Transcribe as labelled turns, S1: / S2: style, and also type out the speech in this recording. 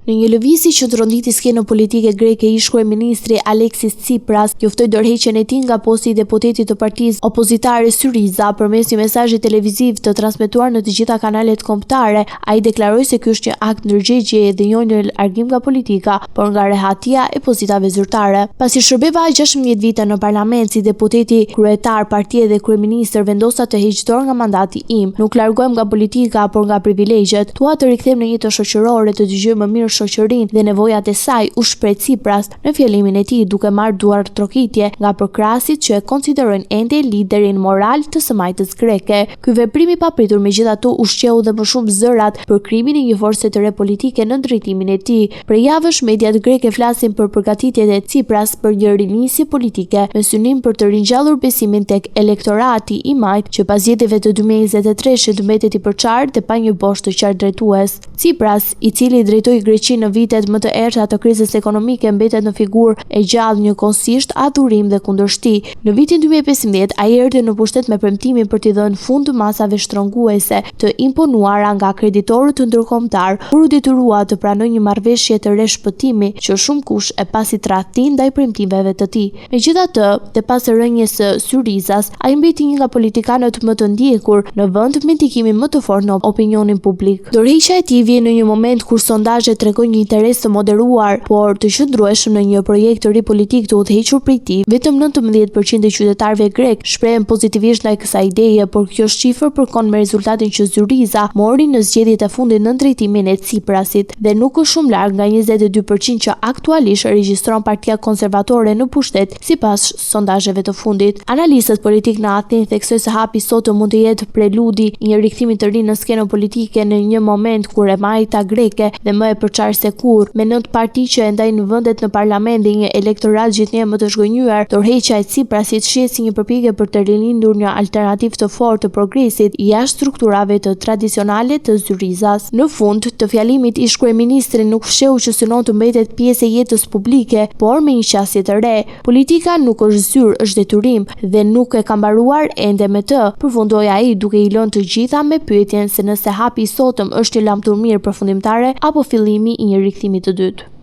S1: Në një lëvizje që ndrodhiti skenën politike greke, ish kryeministri Aleksis Tsipras njoftoi dorëheqjen e tij nga posti i deputetit të partisë opozitare Syriza përmes një mesazhi televiziv të transmetuar në të gjitha kanalet kombëtare. Ai deklaroi se ky është një akt ndërgjegjje dhe jo një largim nga politika, por nga rehatia e pozitave zyrtare. Pasi shërbeva 16 vite në parlament si deputeti kryetar partie dhe kryeministër, vendosa të heq dorë nga mandati im. Nuk largohem nga politika, por nga privilegjet. Dua të rikthem në jetë shoqërore, të dëgjoj më mirë shoqërinë dhe nevojat e saj, u shpreh Tsipras në fjalimin e tij, duke marrë duar trokitje nga përkrasit që e konsiderojnë ende liderin moral të së majtës greke. Ky veprim i papritur megjithatë ushqeu dhe më shumë zërat për krimin e një force të re politike në drejtimin e tij. Për javësh mediat greke flasin për përgatitjet e Tsipras për një rinisje politike me synim për të ringjallur besimin tek elektorati i majt që pas zgjedhjeve të 2023 mbetet i përçartë dhe pa një bosh të qartë drejtues. Tsipras, i cili drejtoi Greqinë në vitet më të errta të krizës ekonomike, mbetet në figurë e gjallë njëkohësisht adhurim dhe kundërshti. Në vitin 2015 ai erdhi në pushtet me premtimin për t'i dhënë fund masave shtrënguese të imponuara nga kreditorët ndërkombëtar, kur u detyrua të pranojë një marrëveshje të re shpëtimi që shumë kush e pasi tradhti ndaj premtimeve të tij. Megjithatë, dhe pas rënies së Syrizas, ai mbeti një nga politikanët më të ndjekur në vend me ndikimin më të fortë në opinionin publik. Dorëheqja e tij vjen në një moment kur sondazhet tregojnë një interes të moderuar, por të qëndrueshëm në një projekt të ri politik të udhëhequr prej tij. Vetëm 19% e qytetarëve grek shprehen pozitivisht ndaj kësaj ideje, por kjo shifër përkon me rezultatin që Syriza mori në zgjedhjet e fundit në drejtimin e Tsiprasit dhe nuk është shumë larg nga 22% që aktualisht regjistron Partia Konservatore në pushtet sipas sondazheve të fundit. Analistët politik në Athinë theksojnë se hapi sot mund të jetë preludi i një rikthimi të ri në skenën politike në një moment kur e majta greke dhe më e përçarë se kur, me 9 parti që e ndajnë vendet në parlament dhe një elektorat gjithnjë më të zhgënjur, dorëheqja e Tsiprasit shihet si një përpjekje për të rilindur një alternativë të fortë të progresit jashtë strukturave të tradicionale të Syrizas. Në fund të fjalimit, ish kryeministri nuk fsheu që synon të mbetet pjesë e jetës publike, por me një qasje të re. Politika nuk është zyrë, është detyrim dhe nuk e ka mbaruar ende me të, përfundoi ai duke i lënë të gjitha me pyetjen se nëse hapi i sotëm është një lamtur mirë përfundimtare apo fillimi i një rikthimi të dytë.